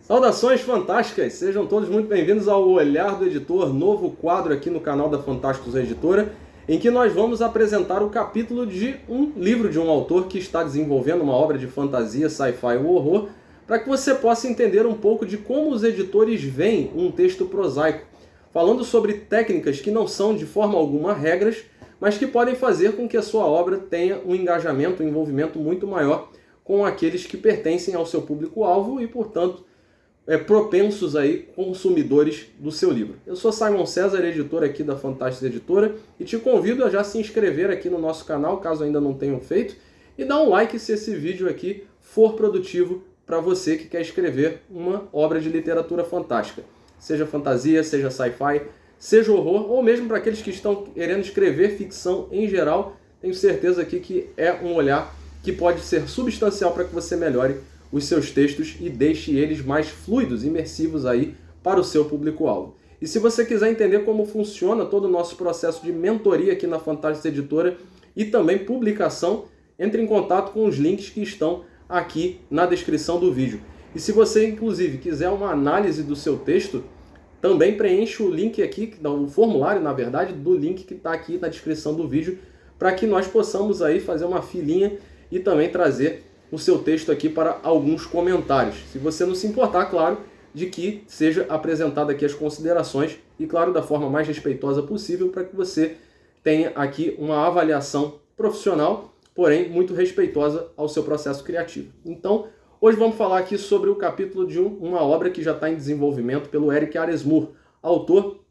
Saudações fantásticas! Sejam todos muito bem-vindos ao Olhar do Editor, novo quadro aqui no canal da Fantásticos Editora, em que nós vamos apresentar o capítulo de um livro de um autor que está desenvolvendo uma obra de fantasia, sci-fi ou horror, para que você possa entender um pouco de como os editores veem um texto prosaico, falando sobre técnicas que não são de forma alguma regras, mas que podem fazer com que a sua obra tenha um engajamento, um envolvimento muito maior com aqueles que pertencem ao seu público-alvo e, portanto, propensos aí consumidores do seu livro. Eu sou Simon César, editor aqui da Fantásticos Editora, e te convido a já se inscrever aqui no nosso canal, caso ainda não tenham feito, e dar um like se esse vídeo aqui for produtivo para você que quer escrever uma obra de literatura fantástica. Seja fantasia, seja sci-fi, seja horror, ou mesmo para aqueles que estão querendo escrever ficção em geral, tenho certeza aqui que é um olhar que pode ser substancial para que você melhore os seus textos e deixe eles mais fluidos, imersivos aí para o seu público-alvo. E se você quiser entender como funciona todo o nosso processo de mentoria aqui na Fantásticos Editora e também publicação, entre em contato com os links que estão aqui na descrição do vídeo. E se você, inclusive, quiser uma análise do seu texto, também preencha o link aqui, o formulário, na verdade, do link que está aqui na descrição do vídeo, para que nós possamos aí fazer uma filinha e também trazer o seu texto aqui para alguns comentários. Se você não se importar, claro, de que seja apresentado aqui as considerações e, claro, da forma mais respeitosa possível para que você tenha aqui uma avaliação profissional, porém muito respeitosa ao seu processo criativo. Então, hoje vamos falar aqui sobre o capítulo de uma obra que já está em desenvolvimento pelo Eric Aresmour, autor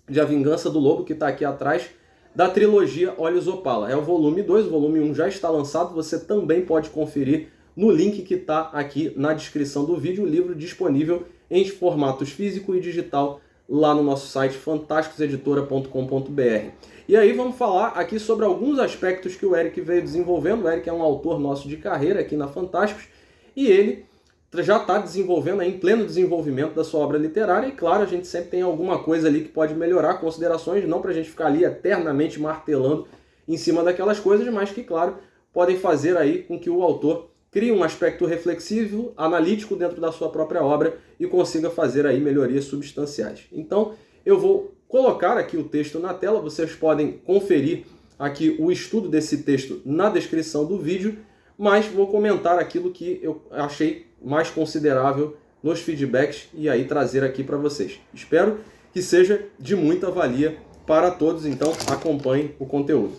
de A Vingança do Lobo, que está aqui atrás, da trilogia Olhos Opala. É o volume 2, o volume 1 já está lançado, você também pode conferir no link que está aqui na descrição do vídeo, o livro disponível em formatos físico e digital lá no nosso site fantásticoseditora.com.br. E aí vamos falar aqui sobre alguns aspectos que o Eric veio desenvolvendo. O Eric é um autor nosso de carreira aqui na Fantásticos e ele já está desenvolvendo, em pleno desenvolvimento da sua obra literária, e claro, a gente sempre tem alguma coisa ali que pode melhorar, considerações, não para a gente ficar ali eternamente martelando em cima daquelas coisas, mas que, claro, podem fazer aí com que o autor crie um aspecto reflexivo, analítico dentro da sua própria obra e consiga fazer aí melhorias substanciais. Então, eu vou colocar aqui o texto na tela, vocês podem conferir aqui o estudo desse texto na descrição do vídeo, mas vou comentar aquilo que eu achei mais considerável nos feedbacks e aí trazer aqui para vocês. Espero que seja de muita valia para todos, então acompanhem o conteúdo.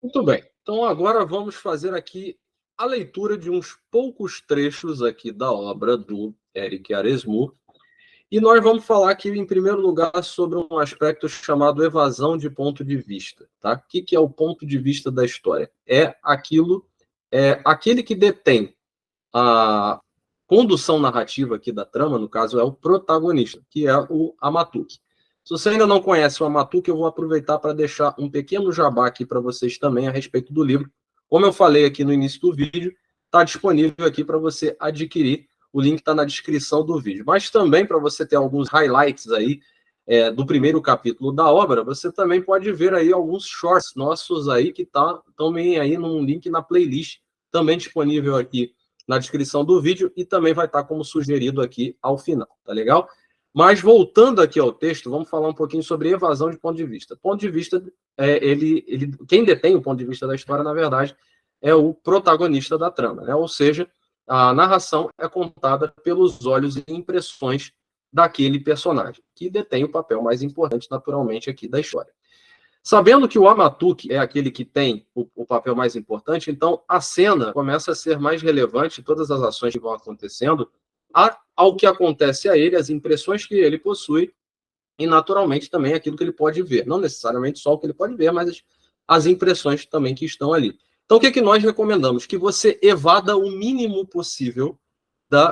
Muito bem, então agora vamos fazer aqui a leitura de uns poucos trechos aqui da obra do Eric Aresmour, e nós vamos falar aqui, em primeiro lugar, sobre um aspecto chamado evasão de ponto de vista. Tá? O que é o ponto de vista da história? É aquele que detém a condução narrativa aqui da trama, no caso, é o protagonista, que é o Amatuque. Se você ainda não conhece o Amatuque, eu vou aproveitar para deixar um pequeno jabá aqui para vocês também a respeito do livro. Como eu falei aqui no início do vídeo, está disponível aqui para você adquirir. O link está na descrição do vídeo. Mas também, para você ter alguns highlights aí do primeiro capítulo da obra, você também pode ver aí alguns shorts nossos aí que estão também aí num link na playlist, também disponível aqui na descrição do vídeo e também vai estar como sugerido aqui ao final, tá legal? Mas voltando aqui ao texto, vamos falar um pouquinho sobre evasão de ponto de vista. Ponto de vista, quem detém o ponto de vista da história, na verdade, é o protagonista da trama, né? Ou seja, a narração é contada pelos olhos e impressões daquele personagem, que detém o papel mais importante, naturalmente, aqui da história. Sabendo que o Amatuque é aquele que tem o papel mais importante, então a cena começa a ser mais relevante, todas as ações que vão acontecendo, ao que acontece a ele, as impressões que ele possui, e naturalmente também aquilo que ele pode ver. Não necessariamente só o que ele pode ver, mas as impressões também que estão ali. Então, o que nós recomendamos? Que você evada o mínimo possível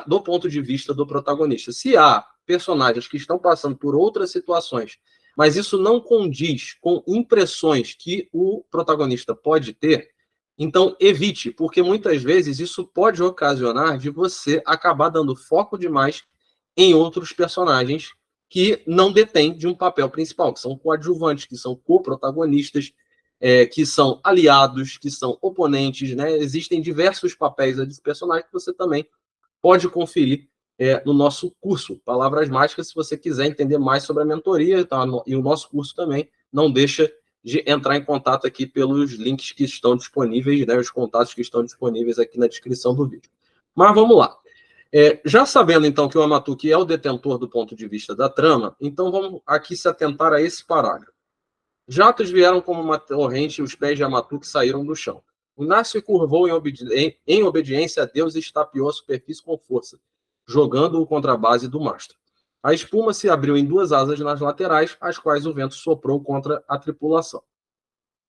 do ponto de vista do protagonista. Se há personagens que estão passando por outras situações, mas isso não condiz com impressões que o protagonista pode ter, então evite, porque muitas vezes isso pode ocasionar de você acabar dando foco demais em outros personagens que não detêm de um papel principal, que são coadjuvantes, que são coprotagonistas, que são aliados, que são oponentes, né? Existem diversos papéis de personagens que você também pode conferir no nosso curso, Palavras Mágicas. Se você quiser entender mais sobre a mentoria, tá? E o nosso curso também, não deixa de entrar em contato aqui pelos links que estão disponíveis, né, os contatos que estão disponíveis aqui na descrição do vídeo. Mas vamos lá. Já sabendo, então, que o Amatuki é o detentor do ponto de vista da trama, então vamos aqui se atentar a esse parágrafo. Jatos vieram como uma torrente e os pés de Amatuki saíram do chão. O Inácio curvou em obediência a Deus e estapeou a superfície com força, jogando-o contra a base do mastro. A espuma se abriu em duas asas nas laterais, as quais o vento soprou contra a tripulação.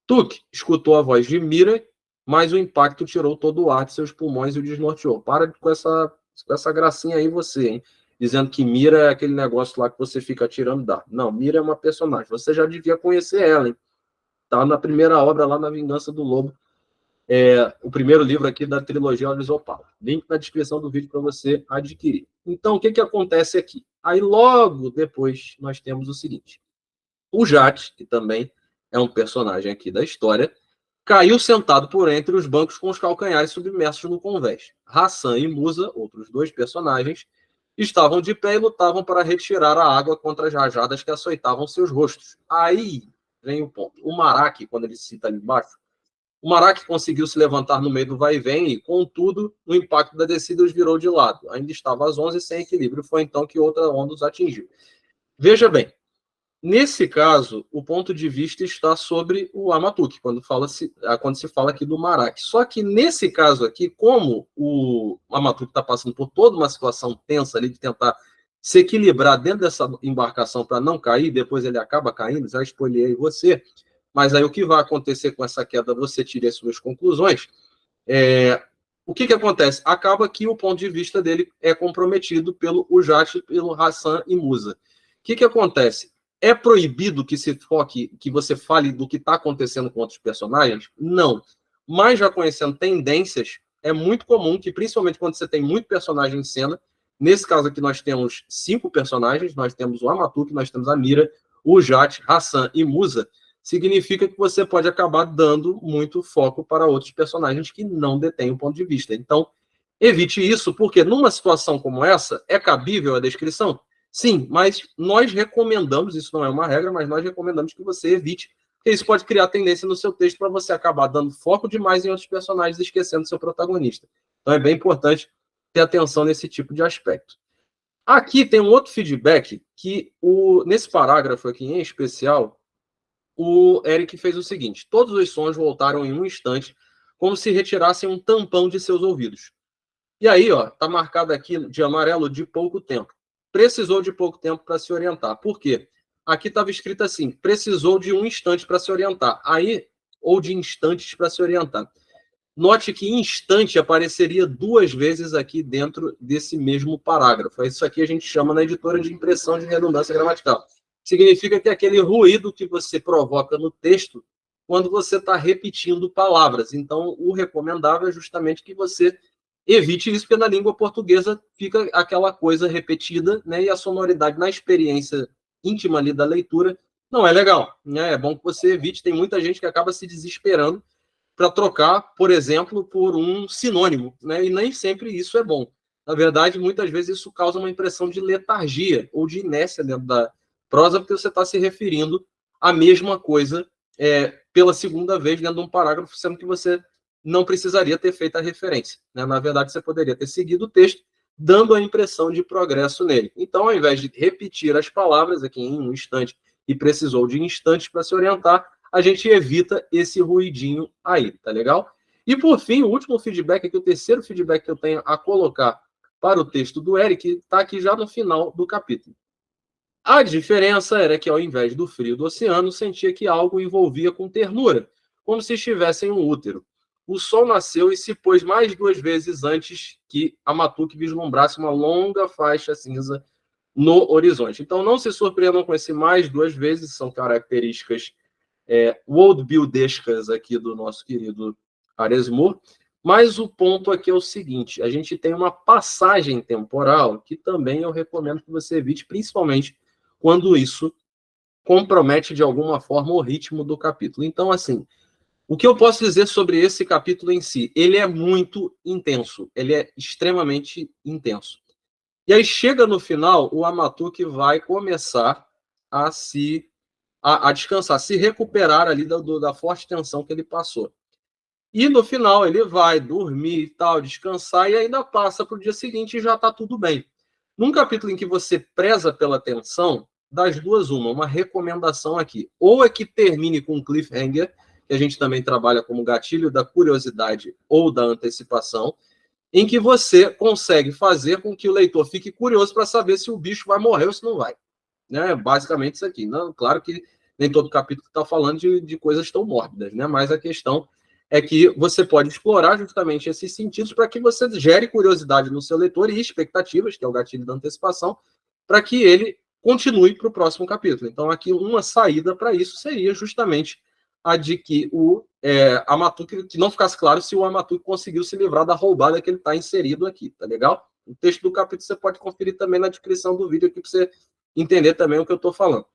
Tuque escutou a voz de Mira, mas o impacto tirou todo o ar de seus pulmões e o desnorteou. Para com essa gracinha aí você, hein? Dizendo que Mira é aquele negócio lá que você fica tirando da. Não, Mira é uma personagem. Você já devia conhecer ela, hein? Tá na primeira obra lá na Vingança do Lobo. O primeiro livro aqui da trilogia Olhos Opala. Link na descrição do vídeo para você adquirir. Então, o que acontece aqui? Aí, logo depois, nós temos o seguinte. O Jate, que também é um personagem aqui da história, caiu sentado por entre os bancos com os calcanhares submersos no convés. Hassan e Musa, outros dois personagens, estavam de pé e lutavam para retirar a água contra as rajadas que açoitavam seus rostos. Aí vem o ponto. O Maraki, quando ele cita ali embaixo, o Maraki conseguiu se levantar no meio do vai e vem e, contudo, o impacto da descida os virou de lado. Ainda estava às 11 sem equilíbrio. Foi então que outra onda os atingiu. Veja bem, nesse caso, o ponto de vista está sobre o Amatuki, quando se fala aqui do Maraki. Só que nesse caso aqui, como o Amatuki está passando por toda uma situação tensa ali de tentar se equilibrar dentro dessa embarcação para não cair, depois ele acaba caindo, já spoilei você, mas aí o que vai acontecer com essa queda, você tira as suas conclusões. O que acontece? Acaba que o ponto de vista dele é comprometido pelo Ujat, pelo Hassan e Musa. O que acontece? É proibido que se foque, que você fale do que está acontecendo com outros personagens? Não. Mas já conhecendo tendências, é muito comum que, principalmente quando você tem muito personagem em cena, nesse caso aqui nós temos 5 personagens, nós temos o Amatuki, nós temos a Mira, o Jat, Hassan e Musa, significa que você pode acabar dando muito foco para outros personagens que não detêm o ponto de vista. Então, evite isso, porque numa situação como essa, é cabível a descrição? Sim, mas nós recomendamos, isso não é uma regra, mas nós recomendamos que você evite, porque isso pode criar tendência no seu texto para você acabar dando foco demais em outros personagens e esquecendo seu protagonista. Então é bem importante ter atenção nesse tipo de aspecto. Aqui tem um outro feedback que, nesse parágrafo aqui em especial, o Eric fez o seguinte: todos os sons voltaram em um instante, como se retirassem um tampão de seus ouvidos. E aí, ó, tá marcado aqui de amarelo de pouco tempo. Precisou de pouco tempo para se orientar. Por quê? Aqui estava escrito assim: precisou de um instante para se orientar. Aí, ou de instantes para se orientar. Note que instante apareceria 2 vezes aqui dentro desse mesmo parágrafo. Isso aqui a gente chama na editora de impressão de redundância gramatical. Significa que é aquele ruído que você provoca no texto quando você está repetindo palavras. Então, o recomendável é justamente que você evite isso, porque na língua portuguesa fica aquela coisa repetida, né? E a sonoridade na experiência íntima ali da leitura não é legal, né? É bom que você evite. Tem muita gente que acaba se desesperando para trocar, por exemplo, por um sinônimo, né? E nem sempre isso é bom. Na verdade, muitas vezes isso causa uma impressão de letargia ou de inércia dentro da prosa, porque você está se referindo à mesma coisa pela segunda vez dentro de um parágrafo, sendo que você não precisaria ter feito a referência, né? Na verdade, você poderia ter seguido o texto, dando a impressão de progresso nele. Então, ao invés de repetir as palavras aqui em um instante e precisou de instantes para se orientar, a gente evita esse ruidinho aí, tá legal? E por fim, o último feedback aqui, o terceiro feedback que eu tenho a colocar para o texto do Eric, está aqui já no final do capítulo. A diferença era que, ao invés do frio do oceano, sentia que algo envolvia com ternura, como se estivesse em um útero. O sol nasceu e se pôs mais 2 vezes antes que Amatuki vislumbrasse uma longa faixa cinza no horizonte. Então, não se surpreendam com esse mais 2 vezes, são características world-buildescas aqui do nosso querido Aresmo. Mas o ponto aqui é o seguinte: a gente tem uma passagem temporal que também eu recomendo que você evite, principalmente quando isso compromete de alguma forma o ritmo do capítulo. Então, assim, o que eu posso dizer sobre esse capítulo em si? Ele é muito intenso, ele é extremamente intenso. E aí chega no final, o Amatuk vai começar a descansar, se recuperar ali da forte tensão que ele passou. E no final ele vai dormir e tal, descansar, e ainda passa para o dia seguinte e já está tudo bem. Num capítulo em que você preza pela tensão, das duas uma recomendação aqui. Ou é que termine com um cliffhanger, que a gente também trabalha como gatilho da curiosidade ou da antecipação, em que você consegue fazer com que o leitor fique curioso para saber se o bicho vai morrer ou se não vai. Né? Basicamente isso aqui. Não, claro que nem todo capítulo está falando de coisas tão mórbidas, né? Mas a questão é que você pode explorar justamente esses sentidos para que você gere curiosidade no seu leitor e expectativas, que é o gatilho da antecipação, para que ele continue para o próximo capítulo. Então, aqui uma saída para isso seria justamente a de que o Amatuk, que não ficasse claro se o Amatuk conseguiu se livrar da roubada que ele está inserido aqui, tá legal? O texto do capítulo você pode conferir também na descrição do vídeo aqui para você entender também o que eu estou falando.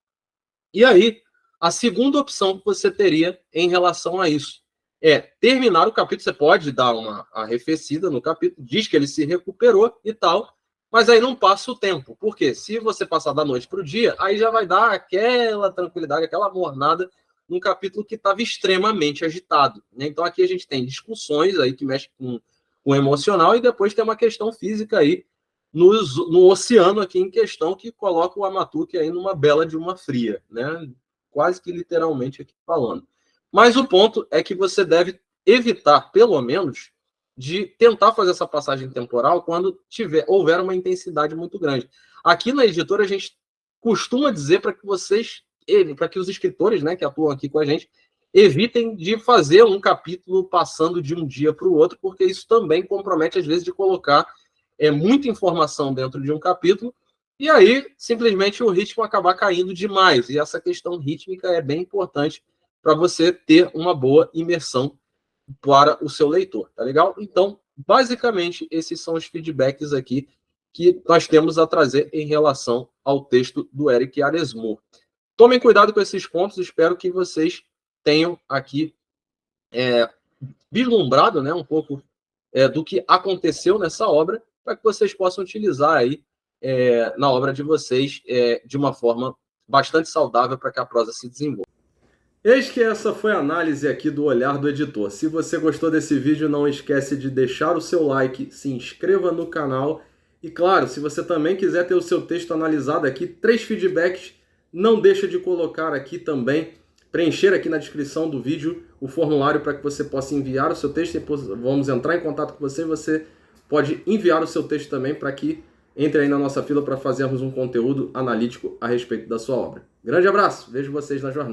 E aí, a segunda opção que você teria em relação a isso é terminar o capítulo. Você pode dar uma arrefecida no capítulo, diz que ele se recuperou e tal, mas aí não passa o tempo. Por quê? Se você passar da noite para o dia, aí já vai dar aquela tranquilidade, aquela mornada num capítulo que estava extremamente agitado. Né? Então aqui a gente tem discussões aí que mexem com o emocional e depois tem uma questão física aí no oceano aqui em questão que coloca o Amatuk aí numa bela de uma fria, né? Quase que literalmente aqui falando. Mas o ponto é que você deve evitar, pelo menos, de tentar fazer essa passagem temporal quando houver uma intensidade muito grande. Aqui na editora a gente costuma dizer para que os escritores, né, que atuam aqui com a gente, evitem de fazer um capítulo passando de um dia para o outro, porque isso também compromete, às vezes, de colocar muita informação dentro de um capítulo, e aí simplesmente o ritmo acabar caindo demais. E essa questão rítmica é bem importante para você ter uma boa imersão para o seu leitor, tá legal? Então, basicamente, esses são os feedbacks aqui que nós temos a trazer em relação ao texto do Eric Aresmo. Tomem cuidado com esses pontos, espero que vocês tenham aqui vislumbrado, né, um pouco do que aconteceu nessa obra, para que vocês possam utilizar aí na obra de vocês de uma forma bastante saudável para que a prosa se desenvolva. Eis que essa foi a análise aqui do Olhar do Editor. Se você gostou desse vídeo, não esquece de deixar o seu like, se inscreva no canal e, claro, se você também quiser ter o seu texto analisado aqui, 3 feedbacks, não deixa de colocar aqui também, preencher aqui na descrição do vídeo o formulário para que você possa enviar o seu texto. Depois vamos entrar em contato com você e você pode enviar o seu texto também para que entre aí na nossa fila para fazermos um conteúdo analítico a respeito da sua obra. Grande abraço, vejo vocês na jornada.